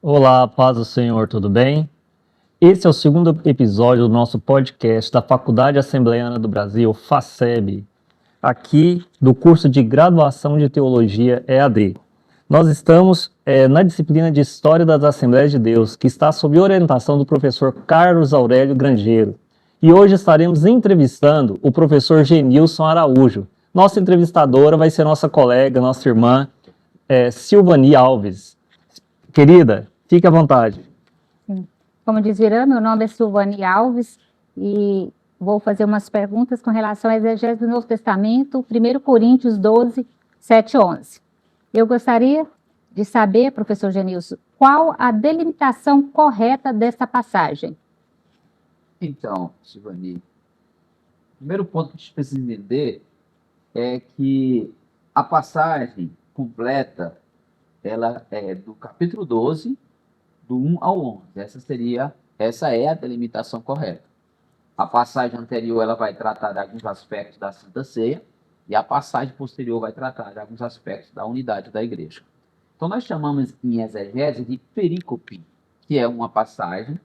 Olá, paz do Senhor, tudo bem? Esse é o segundo episódio do nosso podcast da Faculdade Assembleiana do Brasil, FACEB, aqui do curso de Graduação de Teologia EAD. Nós estamos na disciplina de História das Assembleias de Deus, que está sob orientação do professor Carlos Aurélio Grangeiro. E hoje estaremos entrevistando o professor Genilson Araújo. Nossa entrevistadora vai ser nossa colega, nossa irmã, Silvani Alves. Querida, fique à vontade. Como diz Irã, meu nome é Silvani Alves e vou fazer umas perguntas com relação à exegese do Novo Testamento, 1 Coríntios 12, 7 e 11. Eu gostaria de saber, professor Genilson, qual a delimitação correta dessa passagem? Então, Silvani, o primeiro ponto que a gente precisa entender é que a passagem completa, ela é do capítulo 12, do 1 ao 11. Essa é a delimitação correta. A passagem anterior ela vai tratar de alguns aspectos da Santa Ceia e a passagem posterior vai tratar de alguns aspectos da unidade da igreja. Então, nós chamamos em exegese de perícope, que é uma passagem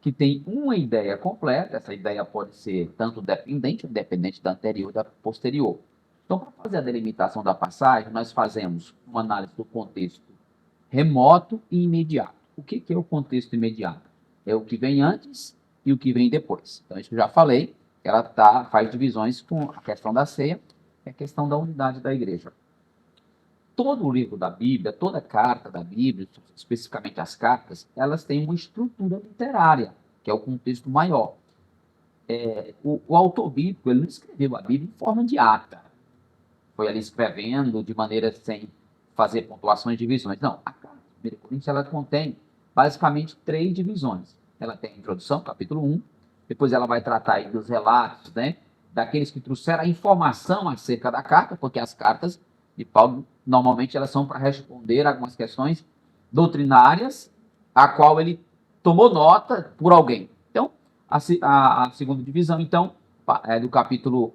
que tem uma ideia completa. Essa ideia pode ser tanto dependente ou independente da anterior e da posterior. Então, para fazer a delimitação da passagem, nós fazemos uma análise do contexto remoto e imediato. O que é o contexto imediato? É o que vem antes e o que vem depois. Então, isso eu já falei, ela faz divisões com a questão da ceia e a questão da unidade da igreja. Todo o livro da Bíblia, toda carta da Bíblia, especificamente as cartas, elas têm uma estrutura literária, que é o contexto maior. O autor bíblico, ele não escreveu a Bíblia em forma de ata. Foi ali escrevendo de maneira sem fazer pontuações de divisões. Não, a carta de 1 Coríntios, ela contém basicamente 3 divisões. Ela tem a introdução, capítulo 1, depois ela vai tratar aí dos relatos, né, daqueles que trouxeram a informação acerca da carta, porque as cartas de Paulo, normalmente, elas são para responder algumas questões doutrinárias, a qual ele tomou nota por alguém. Então, a segunda divisão, então, é do capítulo,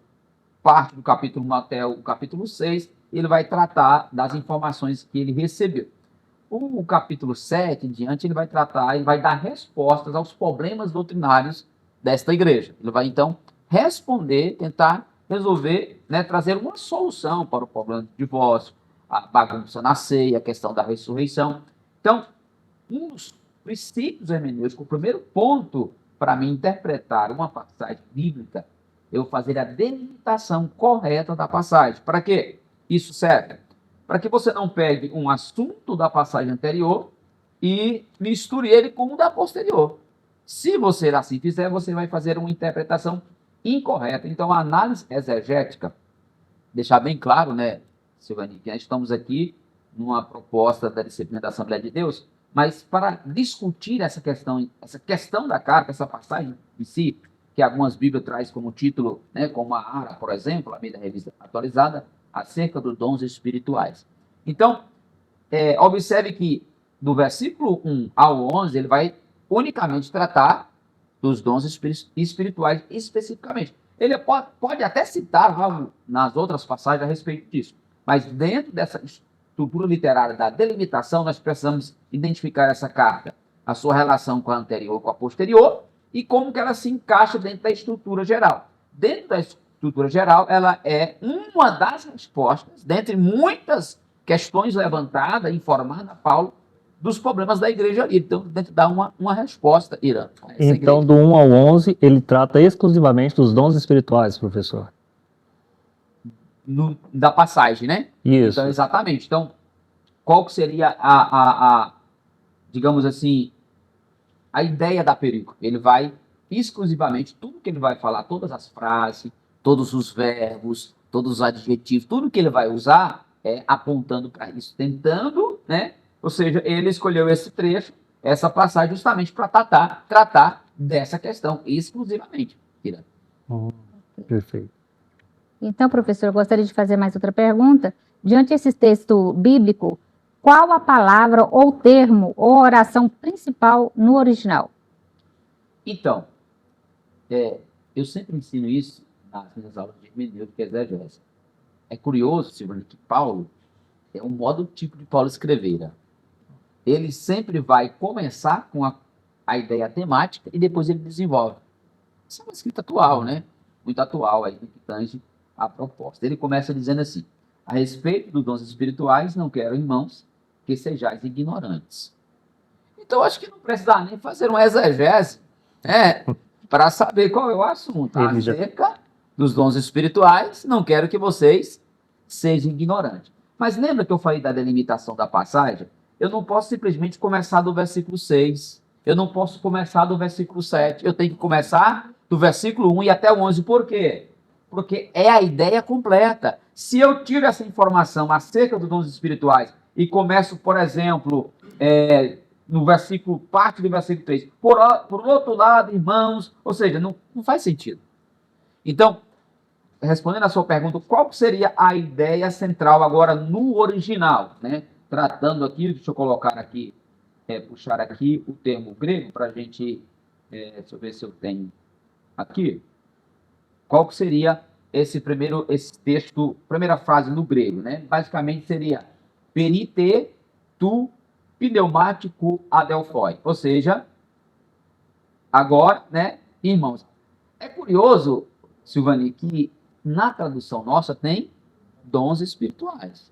parte do capítulo 1 até o capítulo 6, ele vai tratar das informações que ele recebeu. O capítulo 7 em diante, ele vai dar respostas aos problemas doutrinários desta igreja. Ele vai, então, responder, tentar resolver, né, trazer uma solução para o problema do divórcio, a bagunça na ceia, a questão da ressurreição. Então, um dos princípios hermenêuticos, o primeiro ponto para mim interpretar uma passagem bíblica, eu fazer a delimitação correta da passagem. Para quê? Isso serve para que você não pegue um assunto da passagem anterior e misture ele com o da posterior. Se você assim fizer, você vai fazer uma interpretação incorreta. Então, a análise exegética, deixar bem claro, né, Silvani, que nós estamos aqui numa proposta da disciplina da Assembleia de Deus, mas para discutir essa questão da carta, essa passagem em si, que algumas Bíblias traz como título, né, como a ARA, por exemplo, a minha revista atualizada, acerca dos dons espirituais. Então, observe que do versículo 1 ao 11, ele vai unicamente tratar dos dons espirituais especificamente. Ele pode até citar algo nas outras passagens a respeito disso, mas dentro dessa estrutura literária da delimitação, nós precisamos identificar essa carta, a sua relação com a anterior, com a posterior, e como que ela se encaixa dentro da estrutura geral. Dentro da estrutura geral, ela é uma das respostas, dentre muitas questões levantadas, informada a Paulo, dos problemas da igreja ali. Então, dentro dá uma resposta, Irã. Então, do 1 ao 11, ele trata exclusivamente dos dons espirituais, professor? Da passagem, né? Isso. Então, exatamente. Então, qual que seria digamos assim, a ideia da perícope? Ele vai exclusivamente, tudo que ele vai falar, todas as frases, todos os verbos, todos os adjetivos, tudo que ele vai usar é apontando para isso, tentando, né? Ou seja, ele escolheu esse trecho, essa passagem, justamente para tratar dessa questão exclusivamente. Perfeito. Então, professor, eu gostaria de fazer mais outra pergunta. Diante desse texto bíblico, qual a palavra ou termo ou oração principal no original? Então, eu sempre ensino isso nas minhas aulas de hermenêutica e exegese. É curioso, Silvana, que Paulo é um modo tipo de Paulo escrever. Né? ele sempre vai começar com a ideia temática e depois ele desenvolve. Isso é uma escrita atual, né? Muito atual aí, que tange a proposta. Ele começa dizendo assim: a respeito dos dons espirituais, não quero, irmãos, que sejais ignorantes. Então, acho que não precisa nem fazer uma exegese, para saber qual é o assunto. Acerca dos dons espirituais, não quero que vocês sejam ignorantes. Mas lembra que eu falei da delimitação da passagem? Eu não posso simplesmente começar do versículo 6. Eu não posso começar do versículo 7. Eu tenho que começar do versículo 1 e até o 11. Por quê? Porque é a ideia completa. Se eu tiro essa informação acerca dos dons espirituais e começo, por exemplo, no versículo, parte do versículo 3, por outro lado, irmãos, ou seja, não faz sentido. Então, respondendo a sua pergunta, qual seria a ideia central agora no original, né? Tratando aqui, deixa eu colocar aqui, puxar aqui o termo grego para a gente, deixa eu ver se eu tenho aqui. Qual que seria esse texto, primeira frase no grego, né? Basicamente seria perite tu pneumático adelphoi, ou seja, agora, né, irmãos, é curioso, Silvani, que na tradução nossa tem dons espirituais,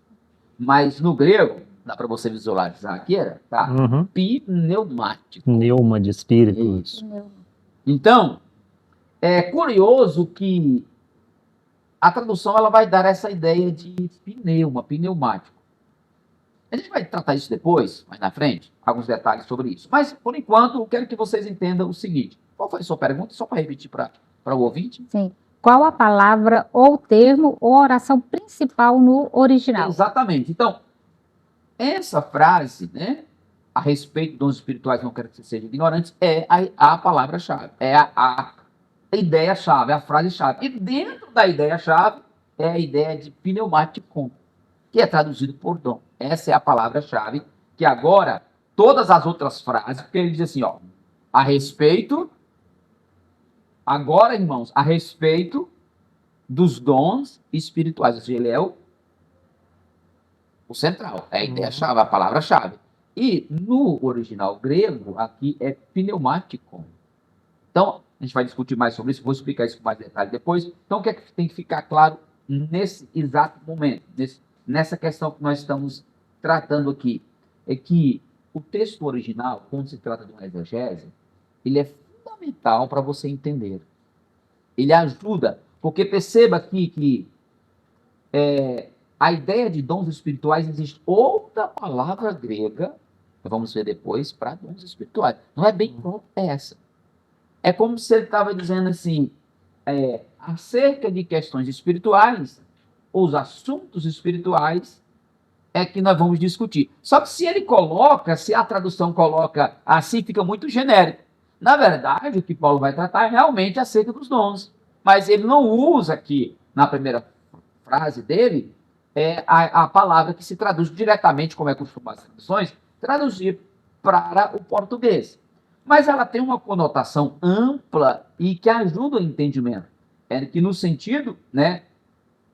mas no grego, dá para você visualizar aqui, tá? Pneumático. Pneuma de espírito. Isso. Então, é curioso que a tradução ela vai dar essa ideia de pneumático. A gente vai tratar isso depois, mais na frente, alguns detalhes sobre isso. Mas, por enquanto, eu quero que vocês entendam o seguinte. Qual foi a sua pergunta? Só para repetir para o ouvinte. Sim. Qual a palavra, ou termo, ou oração principal no original? Exatamente. Então, essa frase, né, a respeito dos dons espirituais, não quero que vocês sejam ignorantes, é a palavra-chave, é a ideia-chave, a frase-chave. E dentro da ideia-chave é a ideia de pneumático, que é traduzido por dom. Essa é a palavra-chave, que agora, todas as outras frases, porque ele diz assim, ó, a respeito, agora, irmãos, a respeito dos dons espirituais, ou seja, ele é o central, é a ideia-chave, a palavra-chave. E no original grego, aqui é pneumático. Então, a gente vai discutir mais sobre isso, vou explicar isso com mais detalhe depois. Então, o que é que tem que ficar claro nesse exato momento, nessa questão que nós estamos tratando aqui? É que o texto original, quando se trata de uma exegese, ele é fundamental para você entender. Ele ajuda, porque perceba aqui que a ideia de dons espirituais, existe outra palavra grega, vamos ver depois, para dons espirituais. Não é bem pronto essa. É como se ele estava dizendo assim, acerca de questões espirituais, os assuntos espirituais, é que nós vamos discutir. Só que se a tradução coloca assim, fica muito genérico. Na verdade, o que Paulo vai tratar é realmente acerca dos dons. Mas ele não usa aqui, na primeira frase dele, a palavra que se traduz diretamente, como é costume as traduções, traduzir para o português. Mas ela tem uma conotação ampla e que ajuda o entendimento. É que no sentido, né,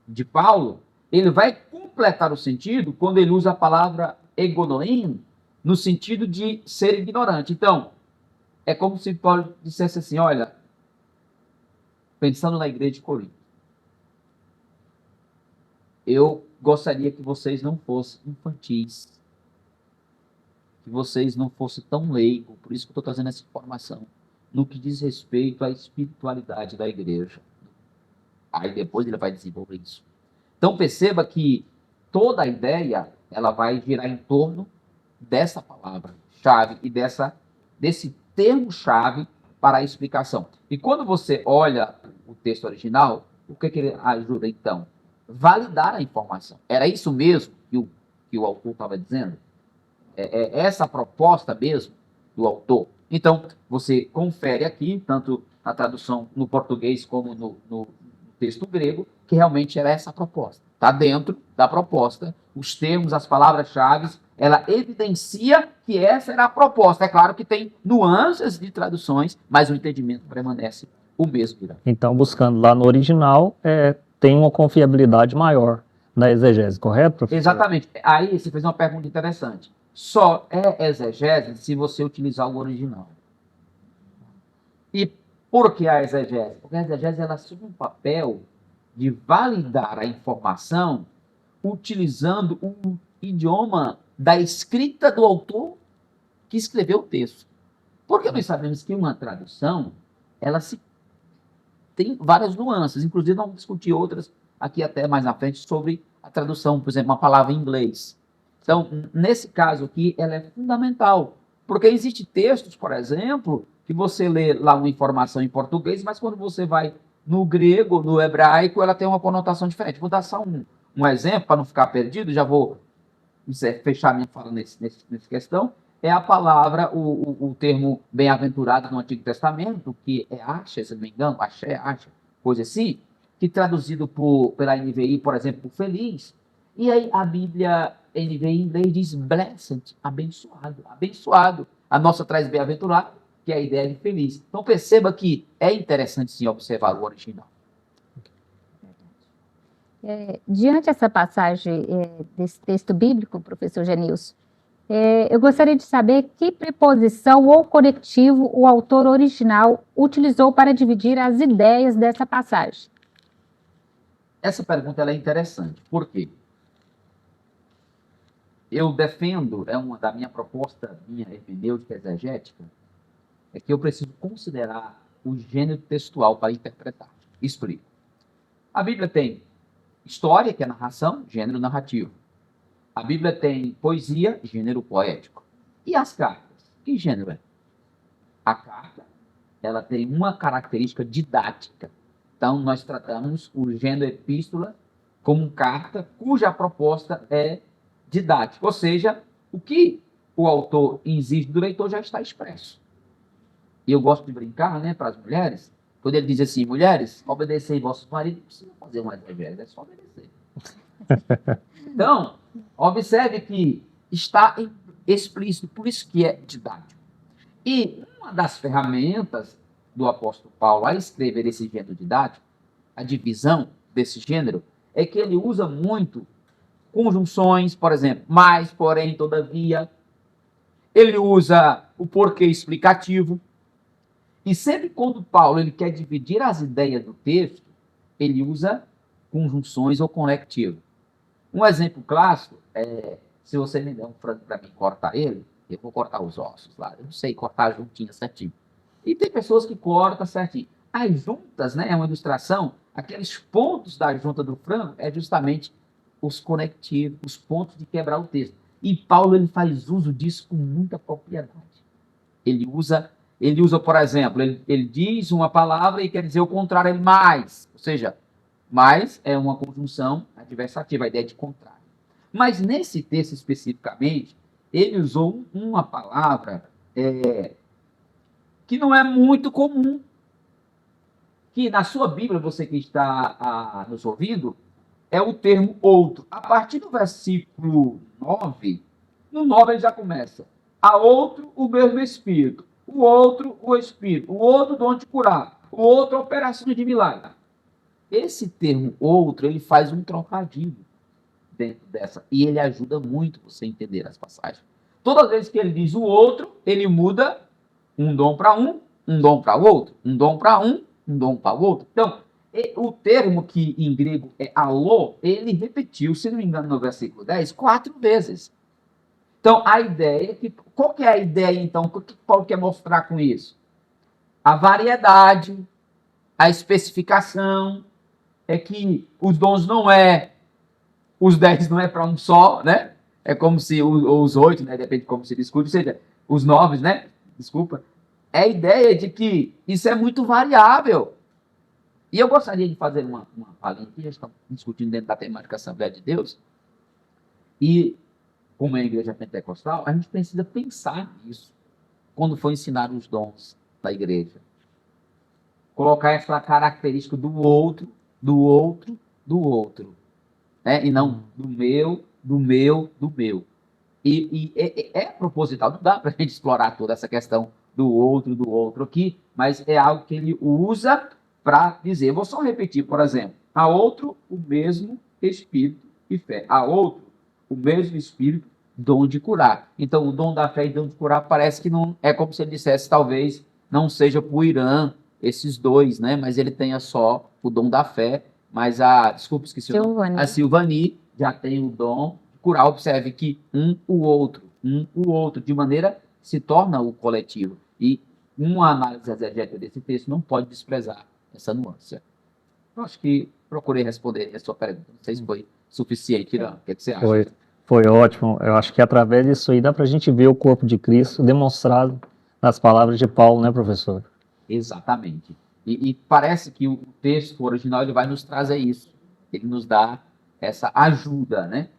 de Paulo, ele vai completar o sentido quando ele usa a palavra egonoim, no sentido de ser ignorante. Então, é como se Paulo dissesse assim, olha, pensando na igreja de Corinto, eu gostaria que vocês não fossem infantis, que vocês não fossem tão leigos, por isso que eu estou trazendo essa informação, no que diz respeito à espiritualidade da igreja. Aí depois ele vai desenvolver isso. Então perceba que toda a ideia, ela vai girar em torno dessa palavra-chave e desse termo-chave para a explicação. E quando você olha o texto original, o que ele ajuda então? Validar a informação. Era isso mesmo que o autor estava dizendo? É essa a proposta mesmo do autor? Então, você confere aqui, tanto na tradução no português como no texto grego, que realmente era essa a proposta. Está dentro da proposta, os termos, as palavras-chave, ela evidencia que essa era a proposta. É claro que tem nuances de traduções, mas o entendimento permanece o mesmo. Então, buscando lá no original, tem uma confiabilidade maior na exegese, correto, professor? Exatamente. Aí você fez uma pergunta interessante. só é exegese se você utilizar o original. E por que a exegese? Porque a exegese ela assume um papel de validar a informação utilizando o idioma da escrita do autor que escreveu o texto. Porque nós sabemos que uma tradução, ela tem várias nuances, inclusive nós vamos discutir outras aqui até mais na frente sobre a tradução, por exemplo, uma palavra em inglês. Então, nesse caso aqui, ela é fundamental, porque existem textos, por exemplo, que você lê lá uma informação em português, mas quando você vai no grego, no hebraico, ela tem uma conotação diferente. Vou dar só um exemplo, para não ficar perdido, já vou fechar minha fala nessa questão. É a palavra, o termo bem-aventurado no Antigo Testamento, que é acha, se não me engano, axé, acha, coisa assim, que traduzido pela NVI, por exemplo, por feliz. E aí a Bíblia NVI em inglês diz blessed, abençoado, abençoado. A nossa traz bem-aventurado, que é a ideia de feliz. Então perceba que é interessante sim observar o original. Diante dessa passagem desse texto bíblico, professor Genilson, eu gostaria de saber que preposição ou conectivo o autor original utilizou para dividir as ideias dessa passagem. Essa pergunta ela é interessante. Por quê? Eu defendo, é uma da minha proposta, minha hermenêutica exegética, é que eu preciso considerar o gênero textual para interpretar. Explico. A Bíblia tem história, que é narração, gênero narrativo. A Bíblia tem poesia, gênero poético. E as cartas? Que gênero é? A carta, ela tem uma característica didática. Então, nós tratamos o gênero epístola como carta, cuja proposta é didática. Ou seja, o que o autor exige do leitor já está expresso. E eu gosto de brincar, né, para as mulheres, quando ele diz assim, mulheres, obedecei vossos maridos, não precisa fazer uma exegese, é só obedecer. Então, observe que está explícito, por isso que é didático. E uma das ferramentas do apóstolo Paulo a escrever esse gênero didático, a divisão desse gênero, é que ele usa muito conjunções, por exemplo, mas, porém, todavia. Ele usa o porquê explicativo. E sempre quando Paulo ele quer dividir as ideias do texto, ele usa conjunções ou conectivo. Um exemplo clássico é, se você me der um frango para mim cortar ele, eu vou cortar os ossos lá. Eu não sei cortar juntinho, certinho. E tem pessoas que cortam certinho. As juntas, né, é uma ilustração, aqueles pontos da junta do frango é justamente os conectivos, os pontos de quebrar o texto. E Paulo ele faz uso disso com muita propriedade. Ele usa, por exemplo, ele diz uma palavra e quer dizer o contrário, ele mais. Ou seja, mais é uma conjunção adversativa, a ideia de contrário. Mas nesse texto especificamente, ele usou uma palavra que não é muito comum. Que na sua Bíblia, você que está nos ouvindo, é o termo outro. A partir do versículo 9, no 9 ele já começa. A outro o mesmo Espírito, o outro o Espírito, o outro dom de curar, o outro operação de milagre. Esse termo outro, ele faz um trocadilho dentro dessa, e ele ajuda muito você a entender as passagens. Todas as vezes que ele diz o outro, ele muda um dom para um dom para o outro, um dom para um dom para o outro. Então, o termo que em grego é alô, ele repetiu, se não me engano, no versículo 10, 4 vezes. Então, a ideia, qual que é a ideia, então? O que Paulo quer mostrar com isso? A variedade, a especificação, é que os dons não é, os 10 não é para um só, né? É como se, os 8, né? Depende de como se discute, ou seja, os 9, né? Desculpa. É a ideia de que isso é muito variável. E eu gostaria de fazer uma palhinha aqui, já estamos discutindo dentro da temática Assembleia de Deus, e como é a igreja pentecostal, a gente precisa pensar nisso quando for ensinar os dons da igreja. Colocar essa característica do outro, do outro, do outro. Né? E não do meu, do meu, do meu. E é proposital, não dá para a gente explorar toda essa questão do outro aqui, mas é algo que ele usa para dizer. Vou só repetir, por exemplo, a outro o mesmo Espírito e fé. A outro o mesmo Espírito dom de curar. Então, o dom da fé e dom de curar parece que não é como se ele dissesse, talvez não seja para o Irã esses dois, né? Mas ele tenha só o dom da fé. Mas desculpa, esqueci o nome. Silvani. A Silvani já tem o dom de curar. Observe que o outro, de maneira se torna o coletivo. E uma análise exegética desse texto não pode desprezar essa nuance. Eu acho que procurei responder a sua pergunta. Não sei se foi suficiente, Irã. O que você acha? Foi ótimo. Eu acho que através disso aí dá para a gente ver o corpo de Cristo demonstrado nas palavras de Paulo, né, professor? Exatamente. E parece que o texto original ele vai nos trazer isso. Ele nos dá essa ajuda, né?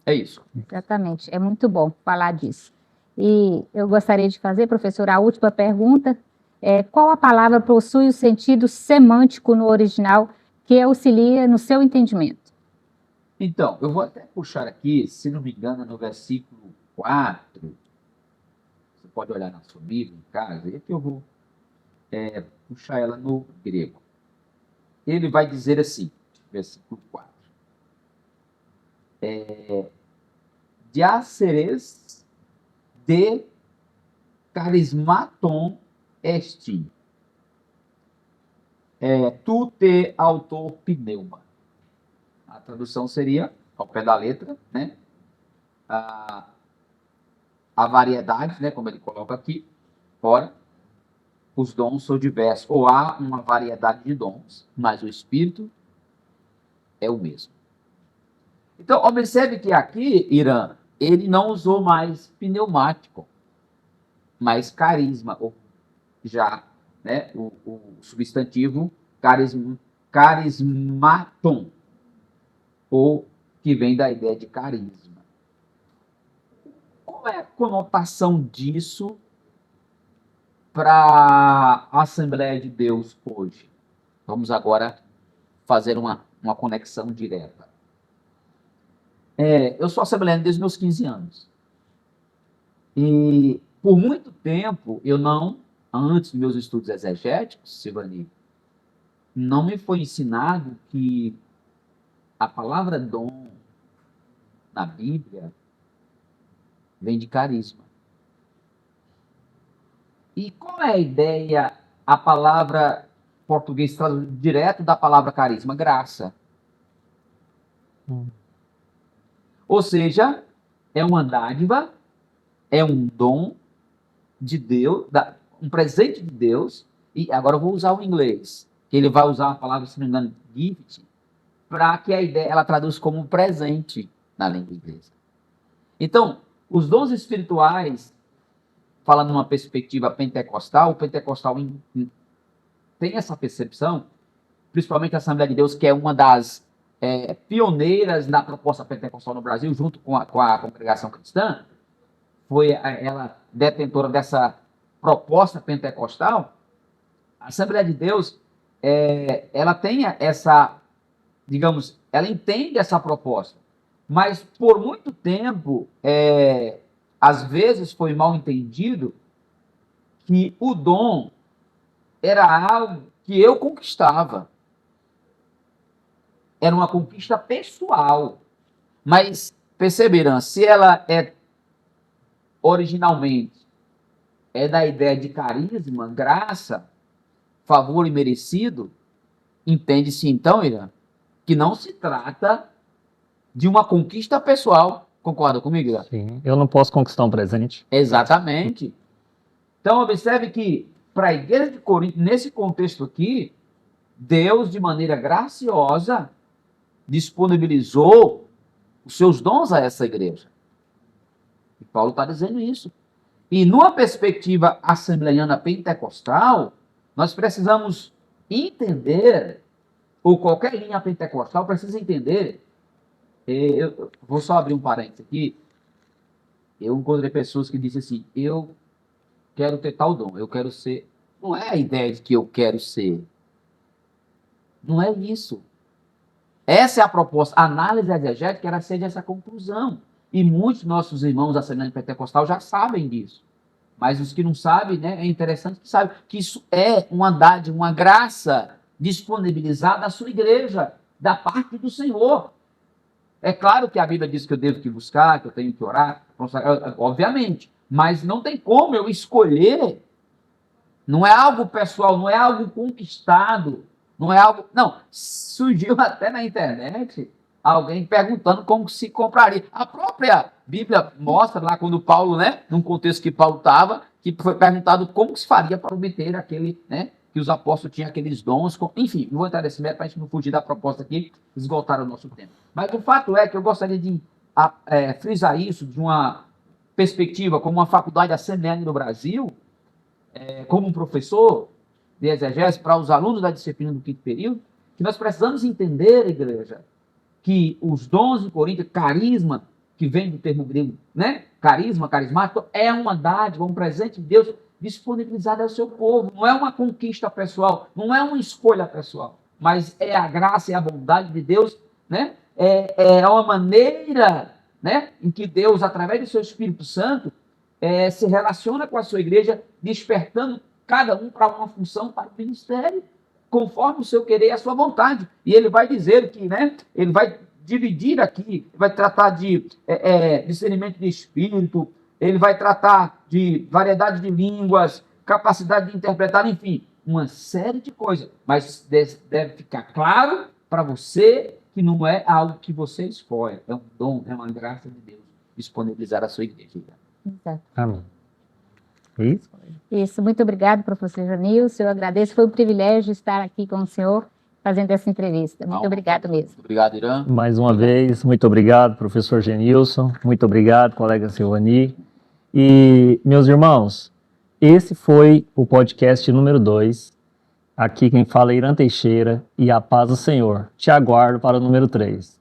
É isso. Exatamente, é muito bom falar disso. E eu gostaria de fazer, professor, a última pergunta. Qual a palavra possui o sentido semântico no original que auxilia no seu entendimento? Então, eu vou até puxar aqui, se não me engano, no versículo 4. Você pode olhar na sua Bíblia em casa, e aqui eu vou puxar ela no grego. Ele vai dizer assim, versículo 4. Diáceres de charismaton esti. Tu te autor pneuma. A tradução seria, ao pé da letra, né? A variedade, né? Como ele coloca aqui. Ora, os dons são diversos. Ou há uma variedade de dons, mas o Espírito é o mesmo. Então, observe que aqui, Irã, ele não usou mais pneumático, mas carisma, ou já, né, o substantivo carismaton, ou que vem da ideia de carisma. Qual é a conotação disso para a Assembleia de Deus hoje? Vamos agora fazer uma conexão direta. Eu sou assembleano desde meus 15 anos. E por muito tempo, antes dos meus estudos exegéticos, Silvani, não me foi ensinado que a palavra dom na Bíblia vem de carisma. E qual é a ideia, a palavra português direto da palavra carisma? Graça. Ou seja, é uma dádiva, é um dom de Deus, um presente de Deus, e agora eu vou usar o inglês, que ele vai usar a palavra, se não me engano, gift, para que a ideia ela traduz como presente na língua inglesa. Então, os dons espirituais, falando numa perspectiva pentecostal, o pentecostal tem essa percepção, principalmente a Assembleia de Deus, que é uma das pioneiras na proposta pentecostal no Brasil, junto com a congregação cristã, foi ela detentora dessa proposta pentecostal. A Assembleia de Deus, ela tem essa, digamos, ela entende essa proposta, mas por muito tempo, às vezes foi mal entendido que o dom era algo que eu conquistava. Era uma conquista pessoal. Mas, perceberam, se ela originalmente da ideia de carisma, graça, favor e merecido, entende-se então, Irã, que não se trata de uma conquista pessoal. Concorda comigo, Irã? Sim, eu não posso conquistar um presente. Exatamente. Então, observe que, para a igreja de Corinto, nesse contexto aqui, Deus, de maneira graciosa, disponibilizou os seus dons a essa igreja. E Paulo está dizendo isso. E numa perspectiva assembleiana pentecostal, nós precisamos entender, ou qualquer linha pentecostal precisa entender. Eu vou só abrir um parênteses aqui. Eu encontrei pessoas que dizem assim, eu quero ter tal dom, eu quero ser. Não é a ideia de que eu quero ser. Não é isso. Essa é a proposta. A análise exegética era ser dessa conclusão. E muitos nossos irmãos da Assembleia Pentecostal já sabem disso. Mas os que não sabem, né, é interessante que saibam que isso é uma dádiva, uma graça disponibilizada à sua igreja, da parte do Senhor. É claro que a Bíblia diz que eu devo que buscar, que eu tenho que orar, obviamente, mas não tem como eu escolher. Não é algo pessoal, não é algo conquistado, não é algo. Não, surgiu até na internet alguém perguntando como se compraria. A própria Bíblia mostra lá quando Paulo, né, num contexto que Paulo estava, que foi perguntado como se faria para obter aquele, né, que os apóstolos tinham aqueles dons. Enfim, não vou entrar nesse método para a gente não fugir da proposta aqui, esgotar o nosso tempo. Mas o fato é que eu gostaria de frisar isso de uma perspectiva como uma faculdade assembleana no Brasil, como um professor de exegese para os alunos da disciplina do quinto período, que nós precisamos entender, igreja, que os dons em Coríntios, carisma, que vem do termo grego, né? Carisma, carismático, é uma dádiva, um presente de Deus disponibilizado ao seu povo. Não é uma conquista pessoal, não é uma escolha pessoal, mas é a graça e a bondade de Deus, né? É uma maneira, né, em que Deus, através do seu Espírito Santo, se relaciona com a sua igreja, despertando cada um para uma função, para o ministério, conforme o seu querer e a sua vontade. E ele vai dizer que, né, ele vai dividir aqui, vai tratar de discernimento de espírito, ele vai tratar de variedade de línguas, capacidade de interpretar, enfim, uma série de coisas. Mas deve ficar claro para você que não é algo que você escolhe, é um dom, é uma graça de Deus disponibilizar a sua igreja. Exato. Amém. Isso. Isso, muito obrigado, professor Janilson. Eu agradeço, foi um privilégio estar aqui com o senhor fazendo essa entrevista. Muito obrigado mesmo. Muito obrigado, Irã. Mais uma vez, muito obrigado, professor Genilson. Muito obrigado, colega Silvani. E, meus irmãos, esse foi o podcast número 2. Aqui quem fala é Irã Teixeira e a paz do Senhor. Te aguardo para o número 3.